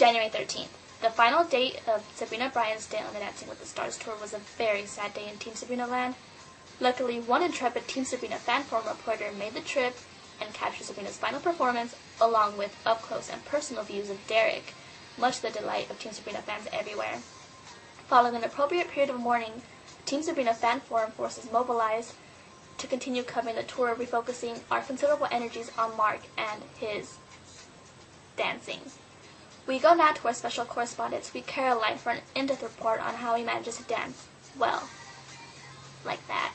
January 13th. The final date of Sabrina Bryan's stint on the Dancing with the Stars tour was a very sad day in Team Sabrina land. Luckily, one intrepid Team Sabrina fan forum reporter made the trip and captured Sabrina's final performance, along with up-close and personal views of Derek, much to the delight of Team Sabrina fans everywhere. Following an appropriate period of mourning, Team Sabrina fan forum forces mobilized to continue covering the tour, refocusing our considerable energies on Mark and his dancing. We go now to our special correspondent, Sweet Caroline, for an in-depth report on how he manages to dance well, like that.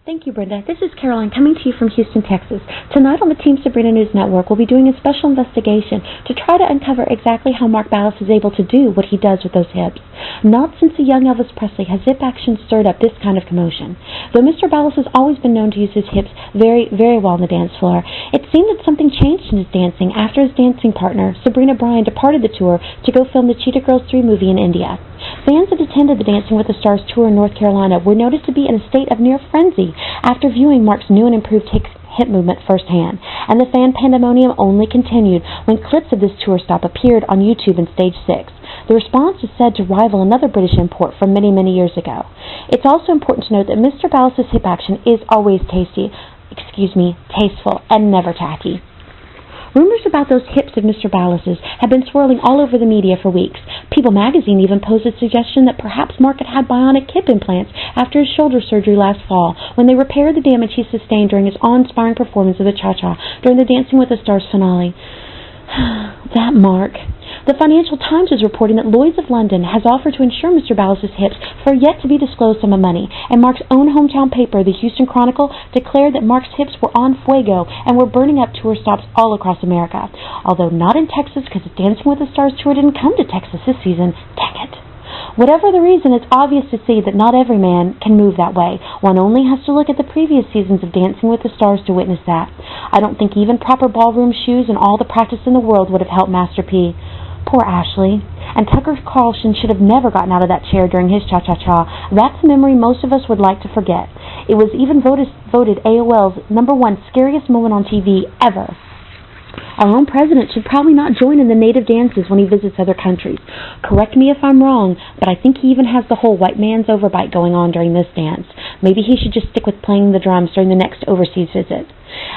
Thank you, Brenda. This is Caroline coming to you from Houston, Texas. Tonight on the Team Sabrina News Network, we'll be doing a special investigation to try to uncover exactly how Mark Ballas is able to do what he does with those hips. Not since the young Elvis Presley has hip action stirred up this kind of commotion. Though Mr. Ballas has always been known to use his hips very, very well on the dance floor, it seemed that something changed in his dancing after his dancing partner, Sabrina Bryan, departed the tour to go film the Cheetah Girls 3 movie in India. Fans that attended the Dancing with the Stars tour in North Carolina were noticed to be in a state of near frenzy after viewing Mark's new and improved hip movement firsthand, and the fan pandemonium only continued when clips of this tour stop appeared on YouTube in Stage 6. The response is said to rival another British import from many, many years ago. It's also important to note that Mr. Ballas' hip action is always tasteful, and never tacky. Rumors about those hips of Mr. Ballas's have been swirling all over the media for weeks. People magazine even posed a suggestion that perhaps Mark had bionic hip implants after his shoulder surgery last fall, when they repaired the damage he sustained during his awe-inspiring performance of the Cha-Cha during the Dancing with the Stars finale. That Mark. The Financial Times is reporting that Lloyd's of London has offered to insure Mr. Ballas' hips for a yet-to-be-disclosed sum of money, and Mark's own hometown paper, the Houston Chronicle, declared that Mark's hips were on fuego and were burning up tour stops all across America. Although not in Texas, because the Dancing with the Stars tour didn't come to Texas this season. Dang it. Whatever the reason, it's obvious to see that not every man can move that way. One only has to look at the previous seasons of Dancing with the Stars to witness that. I don't think even proper ballroom shoes and all the practice in the world would have helped Master P. Poor Ashley. And Tucker Carlson should have never gotten out of that chair during his cha-cha-cha. That's a memory most of us would like to forget. It was even voted AOL's #1 scariest moment on TV ever. Our own president should probably not join in the native dances when he visits other countries. Correct me if I'm wrong, but I think he even has the whole white man's overbite going on during this dance. Maybe he should just stick with playing the drums during the next overseas visit.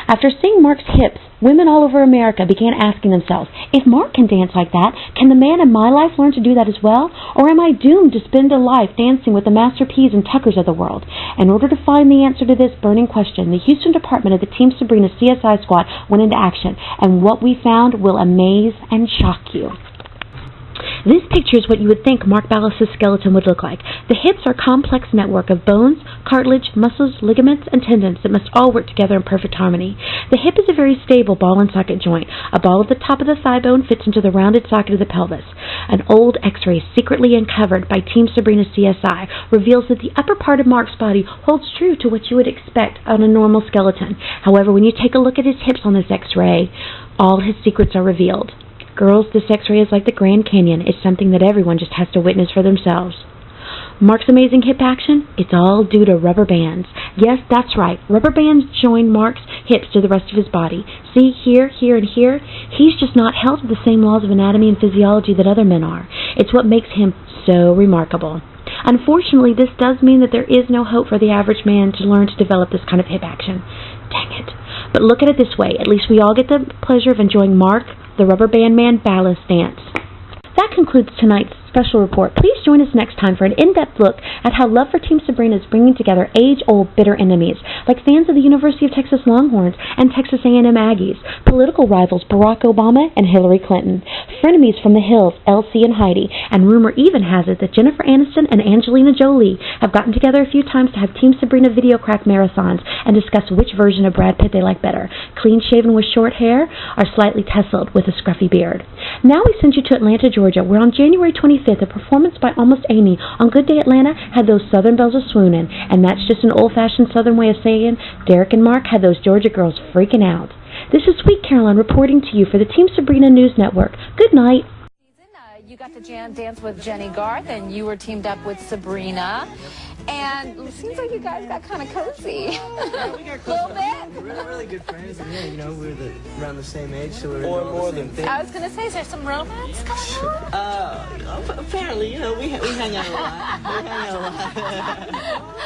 After seeing Mark's hips, women all over America began asking themselves, if Mark can dance like that, can the man in my life learn to do that as well? Or am I doomed to spend a life dancing with the Master P's and Tuckers of the world? In order to find the answer to this burning question, the Houston department of the Team Sabrina CSI squad went into action, and what we found will amaze and shock you. This picture is what you would think Mark Ballas' skeleton would look like. The hips are a complex network of bones, cartilage, muscles, ligaments, and tendons that must all work together in perfect harmony. The hip is a very stable ball and socket joint. A ball at the top of the thigh bone fits into the rounded socket of the pelvis. An old x-ray secretly uncovered by Team Sabrina CSI reveals that the upper part of Mark's body holds true to what you would expect on a normal skeleton. However, when you take a look at his hips on this x-ray, all his secrets are revealed. Girls, this x-ray is like the Grand Canyon. It's something that everyone just has to witness for themselves. Mark's amazing hip action? It's all due to rubber bands. Yes, that's right. Rubber bands join Mark's hips to the rest of his body. See, here, here, and here? He's just not held to the same laws of anatomy and physiology that other men are. It's what makes him so remarkable. Unfortunately, this does mean that there is no hope for the average man to learn to develop this kind of hip action. Dang it. But look at it this way. At least we all get the pleasure of enjoying Mark, the Rubber Band Man Ballas dance. That concludes tonight's special report. Please join us next time for an in-depth look at how love for Team Sabrina is bringing together age-old bitter enemies, like fans of the University of Texas Longhorns and Texas A&M Aggies, political rivals Barack Obama and Hillary Clinton, frenemies from the Hills, Elsie and Heidi, and rumor even has it that Jennifer Aniston and Angelina Jolie have gotten together a few times to have Team Sabrina video crack marathons and discuss which version of Brad Pitt they like better, clean-shaven with short hair or slightly tousled with a scruffy beard. Now we send you to Atlanta, Georgia, where on January 25th, a performance by Almost Amy on Good Day Atlanta had those Southern belles a-swoonin', and that's just an old-fashioned Southern way of saying Derek and Mark had those Georgia girls freaking out. This is Sweet Caroline reporting to you for the Team Sabrina News Network. Good night. You got to dance with Jenny Garth, and you were teamed up with Sabrina. And it seems like you guys got kind of cozy. Yeah, we got close. A little bit. We're really good friends, and yeah, you know, we're around the same age, so we're doing more than things. I was gonna say, is there some romance going on? Apparently, you know, we hang out a lot.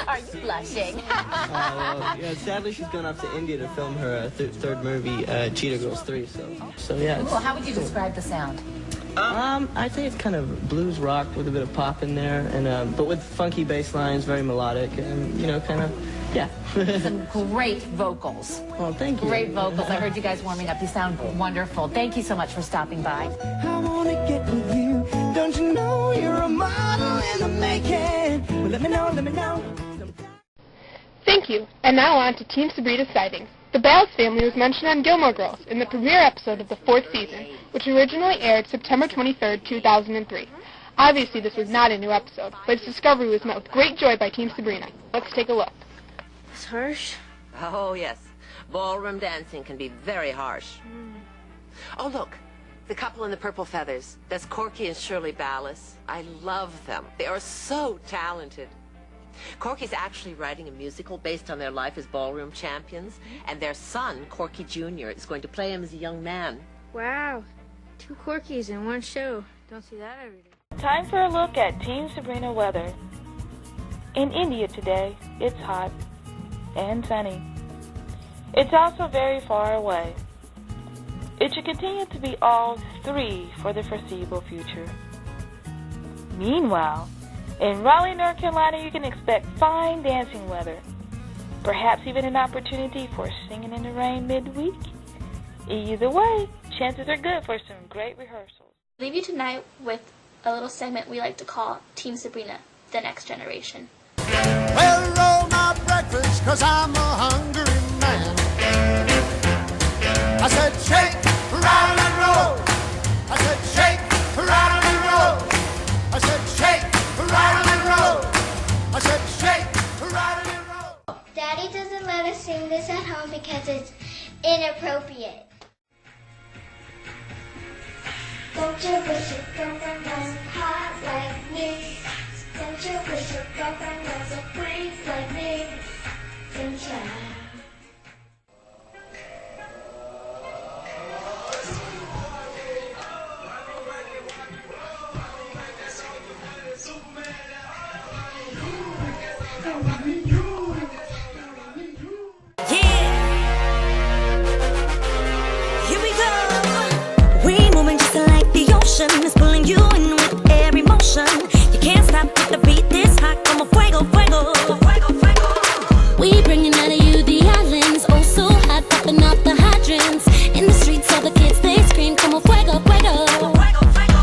Are you blushing? Well, yeah, sadly, she's going off to India to film her third movie, Cheetah Girls 3. So yeah. Cool. How would you describe the sound? I'd say it's kind of blues rock with a bit of pop in there, and but with funky bass lines, very melodic, and you know, kind of, yeah. Some great vocals. Well, thank you. Great vocals. I heard you guys warming up. You sound wonderful. Thank you so much for stopping by. I wanna get with you. Don't you know you're a model in the making? Well, let me know. Thank you. And now on to Team Sabrina's sightings. The Bales family was mentioned on Gilmore Girls in the premiere episode of the 4th season, which originally aired September 23, 2003. Obviously, this was not a new episode, but its discovery was met with great joy by Team Sabrina. Let's take a look. It's harsh. Oh, yes. Ballroom dancing can be very harsh. Oh, look. The couple in the purple feathers. That's Corky and Shirley Ballas. I love them. They are so talented. Corky's actually writing a musical based on their life as ballroom champions, and their son, Corky Jr., is going to play him as a young man. Wow. 2 Corkies in one show. Don't see that every day. Time for a look at Team Sabrina weather. In India today, it's hot and sunny. It's also very far away. It should continue to be all 3 for the foreseeable future. Meanwhile, in Raleigh, North Carolina, you can expect fine dancing weather. Perhaps even an opportunity for singing in the rain midweek. Either way, chances are good for some great rehearsals. Leave you tonight with a little segment we like to call Team Sabrina, the Next Generation. Well, roll my breakfast, 'cause I'm a hungry man. I said shake, rattle and roll. I said shake, rattle and roll. I said shake, rattle and roll. I said shake, rattle and roll. Daddy doesn't let us sing this at home because it's inappropriate. Don't you wish your girlfriend was hot like me? Don't you wish your girlfriend was a freak like me? Don't you? It's pulling you in with every motion. You can't stop with the beat this hot. Como fuego, fuego, fuego, fuego. We bringing out of you the islands. Oh, so hot, popping out the hydrants. In the streets, all the kids they scream. Como fuego, fuego, fuego, fuego.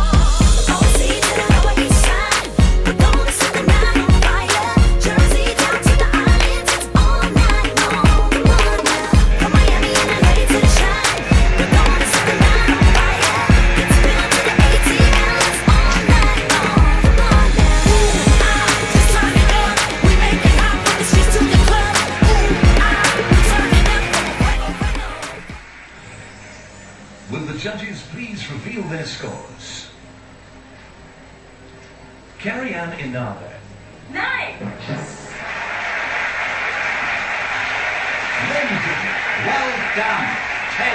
All season, I know we shine. We're gonna set the night on fire. Jersey down to the islands. It's all night long. Come on now, from Miami and LA to the shine. We're gonna set the night on fire. It's built to the Will the judges please reveal their scores? Carrie Ann Inaba. 9. Lindsay, well done. 10.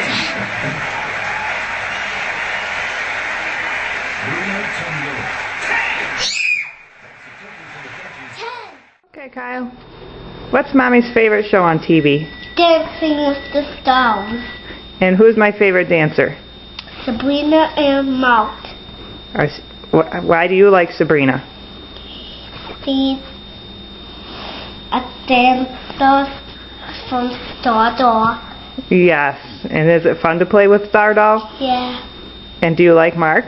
Bruno Tondo. 10. Okay, Kyle. What's Mommy's favorite show on TV? Dancing with the Stars. And who's my favorite dancer? Sabrina and Malt. Why do you like Sabrina? She's a dancer from SunnyDol. Yes. And is it fun to play with SunnyDol? Yeah. And do you like Mark?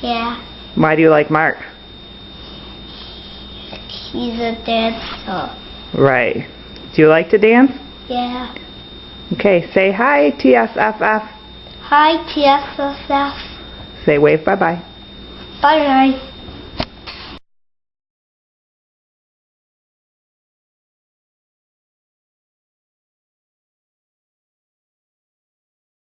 Yeah. Why do you like Mark? He's a dancer. Right. Do you like to dance? Yeah. Okay, say hi, TSFF. Hi, TSFF. Say wave bye-bye. Bye-bye.